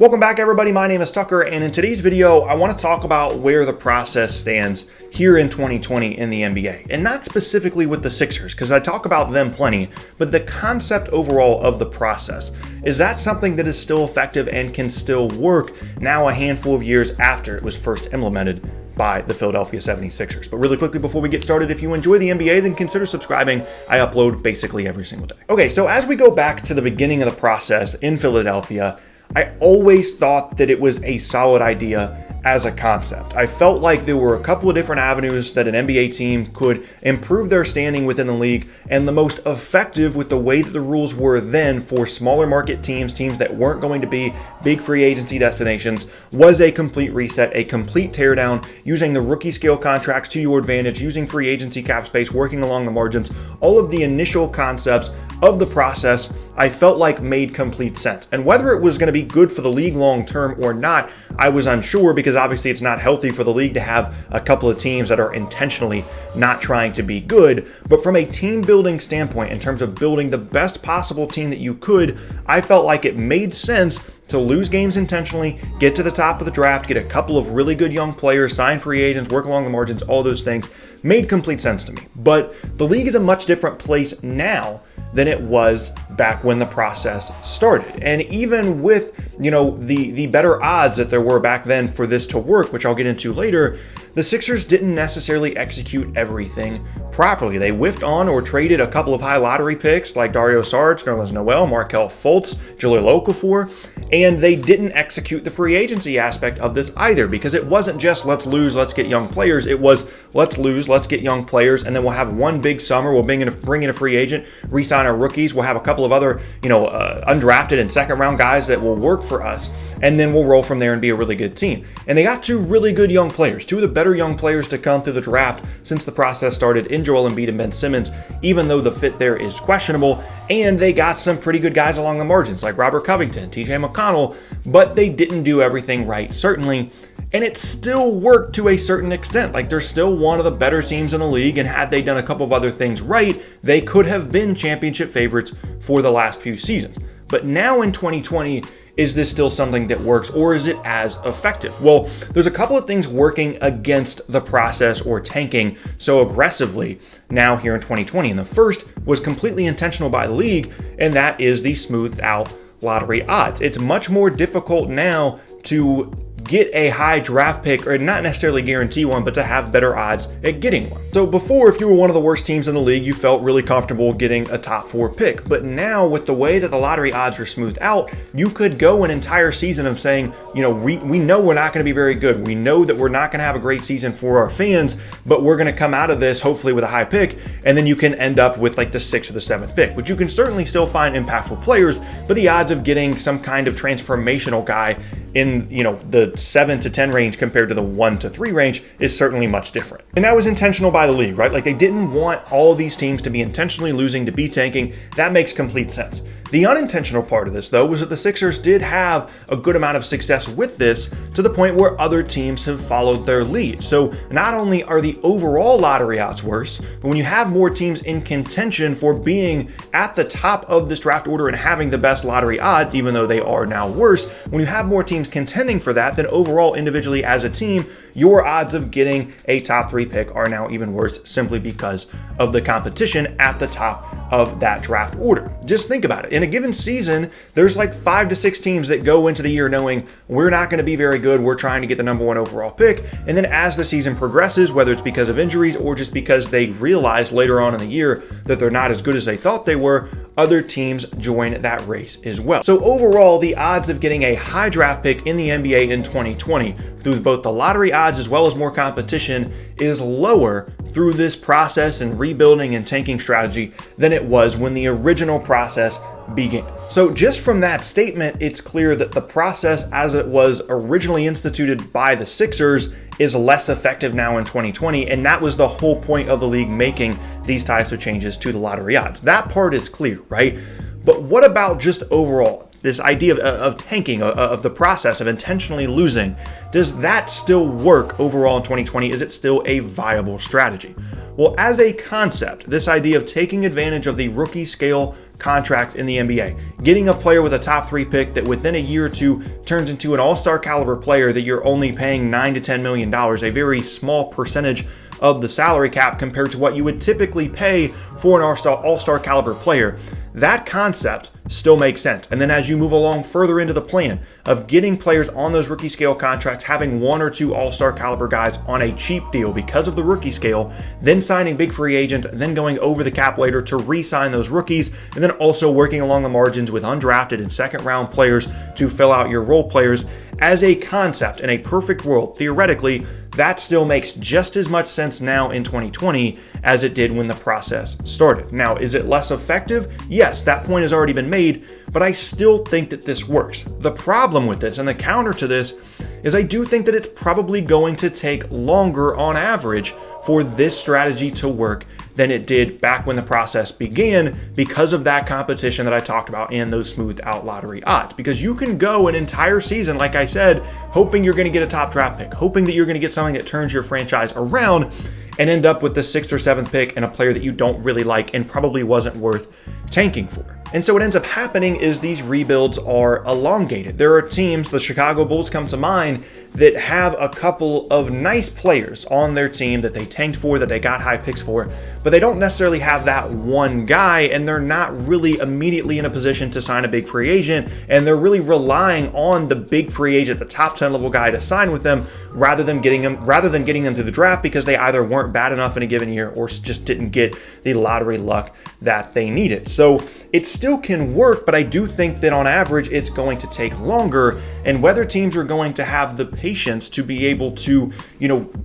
Welcome back, everybody. My name is Tucker, and in today's video, I want to talk about where the process stands here in 2020 in the NBA, and not specifically with the Sixers, because I talk about them plenty, but the concept overall of the process. Is that something that is still effective and can still work now a handful of years after it was first implemented by the Philadelphia 76ers? But really quickly before we get started, if you enjoy the NBA, then consider subscribing. I upload basically every single day. Okay, so as we go back to the beginning of the process in Philadelphia, I always thought that it was a solid idea as a concept. I felt like there were a couple of different avenues that an NBA team could improve their standing within the league, and the most effective with the way that the rules were then for smaller market teams that weren't going to be big free agency destinations, was a complete reset, a complete teardown, using the rookie scale contracts to your advantage, using free agency cap space, working along the margins. All of the initial concepts of the process I felt like made complete sense. And whether it was going to be good for the league long term or not, I was unsure, because obviously it's not healthy for the league to have a couple of teams that are intentionally not trying to be good. But from a team building standpoint, in terms of building the best possible team that you could, I felt like it made sense to lose games intentionally, get to the top of the draft, get a couple of really good young players, sign free agents, work along the margins, all those things made complete sense to me. But the league is a much different place now than it was back when the process started. And even with, the better odds that there were back then for this to work, which I'll get into later, the Sixers didn't necessarily execute everything properly. They whiffed on or traded a couple of high lottery picks like Dario Saric, Nerlens Noel, Markelle Fultz, Jahlil Okafor, and they didn't execute the free agency aspect of this either, because it wasn't just let's lose, let's get young players. It was let's lose, let's get young players, and then we'll have one big summer. We'll bring in a free agent, re-sign our rookies. We'll have a couple of other, undrafted and second round guys that will work for us, and then we'll roll from there and be a really good team. And they got two really good young players, two of the better young players to come through the draft since the process started, in Joel Embiid and Ben Simmons, even though the fit there is questionable. And they got some pretty good guys along the margins like Robert Covington, TJ McConnell, but they didn't do everything right, certainly. And it still worked to a certain extent. Like, they're still one of the better teams in the league, and had they done a couple of other things right, they could have been championship favorites for the last few seasons. But now in 2020, is this still something that works, or is it as effective? Well, there's a couple of things working against the process or tanking so aggressively now here in 2020. And the first was completely intentional by the league, and that is the smoothed out lottery odds. It's much more difficult now to get a high draft pick, or not necessarily guarantee one, but to have better odds at getting one. So before, if you were one of the worst teams in the league, you felt really comfortable getting a top 4 pick. But now, with the way that the lottery odds are smoothed out, you could go an entire season of saying, we know we're not going to be very good. We know that we're not going to have a great season for our fans, but we're going to come out of this hopefully with a high pick, and then you can end up with like the 6th or the 7th pick, which you can certainly still find impactful players, but the odds of getting some kind of transformational guy in the 7 to 10 range compared to the 1 to 3 range is certainly much different. And that was intentional by the league, right? Like, they didn't want all these teams to be intentionally losing, to be tanking. That makes complete sense. The unintentional part of this, though, was that the Sixers did have a good amount of success with this, to the point where other teams have followed their lead. So not only are the overall lottery odds worse, but when you have more teams in contention for being at the top of this draft order and having the best lottery odds, even though they are now worse, when you have more teams contending for that, then overall, individually as a team, your odds of getting a top 3 pick are now even worse, simply because of the competition at the top of that draft order. Just think about it. In a given season, there's like 5 to 6 teams that go into the year knowing we're not going to be very good. We're trying to get the number 1 overall pick. And then as the season progresses, whether it's because of injuries or just because they realize later on in the year that they're not as good as they thought they were, other teams join that race as well. So overall, the odds of getting a high draft pick in the NBA in 2020 through both the lottery odds as well as more competition is lower through this process and rebuilding and tanking strategy than it was when the original process began. So just from that statement, it's clear that the process as it was originally instituted by the Sixers is less effective now in 2020, and that was the whole point of the league making these types of changes to the lottery odds. That part is clear, right? But what about just overall? This idea of tanking, of the process of intentionally losing, does that still work overall in 2020? Is it still a viable strategy? Well, as a concept, this idea of taking advantage of the rookie scale contract in the NBA, getting a player with a top 3 pick that within a year or two turns into an all-star caliber player that you're only paying $9 to $10 million, a very small percentage of the salary cap compared to what you would typically pay for an all-star caliber player. That concept still makes sense. And then as you move along further into the plan of getting players on those rookie scale contracts, having 1 or 2 all-star caliber guys on a cheap deal because of the rookie scale, then signing big free agents, then going over the cap later to re-sign those rookies, and then also working along the margins with undrafted and second round players to fill out your role players. As a concept, in a perfect world, theoretically, that still makes just as much sense now in 2020 as it did when the process started. Now, is it less effective? Yes, that point has already been made, but I still think that this works. The problem with this and the counter to this is I do think that it's probably going to take longer on average for this strategy to work than it did back when the process began because of that competition that I talked about and those smoothed out lottery odds. Because you can go an entire season, like I said, hoping you're going to get a top draft pick, hoping that you're going to get something that turns your franchise around, and end up with the 6th or 7th pick and a player that you don't really like and probably wasn't worth tanking for. And so what ends up happening is these rebuilds are elongated. There are teams, the Chicago Bulls come to mind, that have a couple of nice players on their team that they tanked for, that they got high picks for, but they don't necessarily have that one guy, and they're not really immediately in a position to sign a big free agent, and they're really relying on the big free agent, the top 10 level guy, to sign with them rather than getting them through the draft because they either weren't bad enough in a given year or just didn't get the lottery luck that they needed. So it still can work, but I do think that on average it's going to take longer, and whether teams are going to have the patience to be able to,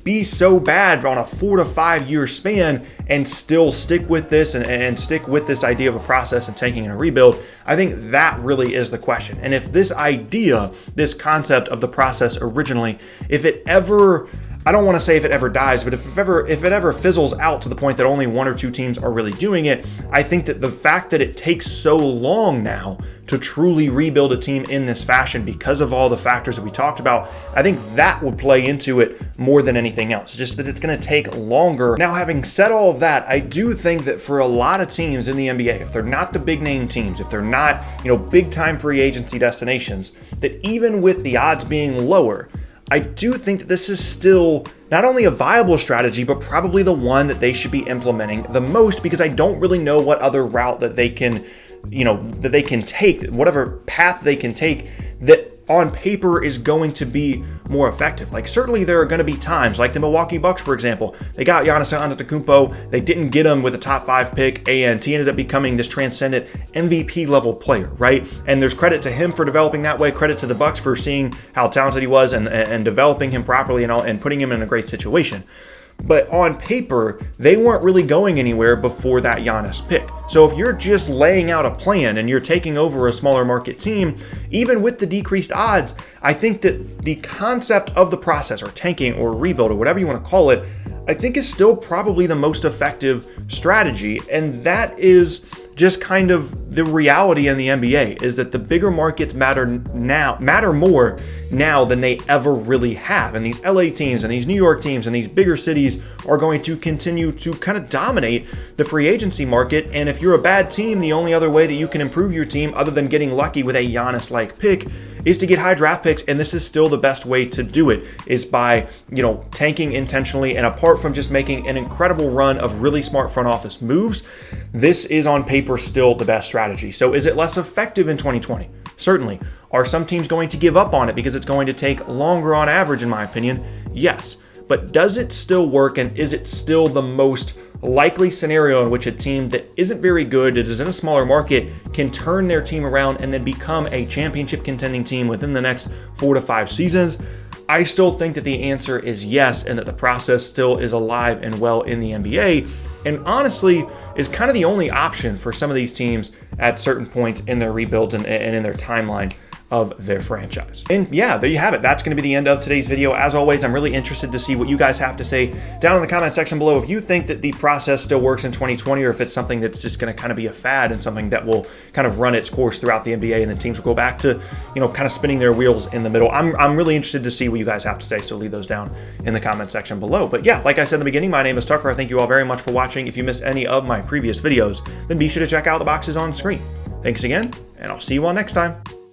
be so bad on a 4 to 5 year span and still stick with this and stick with this idea of a process and tanking in a rebuild, I think that really is the question. And if this idea, this concept of the process originally, if it ever, I don't want to say if it ever dies, but if it ever fizzles out to the point that only 1 or 2 teams are really doing it, I think that the fact that it takes so long now to truly rebuild a team in this fashion because of all the factors that we talked about, I think that would play into it more than anything else, just that it's going to take longer. Now, having said all of that, I do think that for a lot of teams in the NBA, if they're not the big name teams, if they're not, big time free agency destinations, that even with the odds being lower, I do think that this is still not only a viable strategy, but probably the one that they should be implementing the most, because I don't really know what other route that they can, that they can take, whatever path they can take that on paper is going to be more effective. Like, certainly there are going to be times, like the Milwaukee Bucks, for example, they got Giannis Antetokounmpo, they didn't get him with a top 5 pick, and he ended up becoming this transcendent MVP level player, right? And there's credit to him for developing that way, credit to the Bucks for seeing how talented he was and developing him properly and putting him in a great situation. But on paper, they weren't really going anywhere before that Giannis pick. So if you're just laying out a plan and you're taking over a smaller market team, even with the decreased odds, I think that the concept of the process, or tanking or rebuild or whatever you want to call it, I think is still probably the most effective strategy. And that is just kind of the reality in the NBA, is that the bigger markets matter more now than they ever really have. And these LA teams and these New York teams and these bigger cities are going to continue to kind of dominate the free agency market. And if you're a bad team, the only other way that you can improve your team, other than getting lucky with a Giannis-like pick, is to get high draft picks. And this is still the best way to do it, is by, tanking intentionally. And apart from just making an incredible run of really smart front office moves, this is on paper still the best strategy. So is it less effective in 2020? Certainly. Are some teams going to give up on it because it's going to take longer on average, in my opinion? Yes. But does it still work, and is it still the most likely scenario in which a team that isn't very good, that is in a smaller market, can turn their team around and then become a championship contending team within the next 4 to 5 seasons? I still think that the answer is yes, and that the process still is alive and well in the NBA, and honestly is kind of the only option for some of these teams at certain points in their rebuilds and in their timeline of their franchise. And yeah, there you have it. That's going to be the end of today's video. As always, I'm really interested to see what you guys have to say down in the comment section below. If you think that the process still works in 2020, or if it's something that's just going to kind of be a fad and something that will kind of run its course throughout the NBA, and then teams will go back to, kind of spinning their wheels in the middle. I'm really interested to see what you guys have to say, so leave those down in the comment section below. But yeah, like I said in the beginning, my name is Tucker. I thank you all very much for watching. If you missed any of my previous videos, then be sure to check out the boxes on screen. Thanks again, and I'll see you all next time.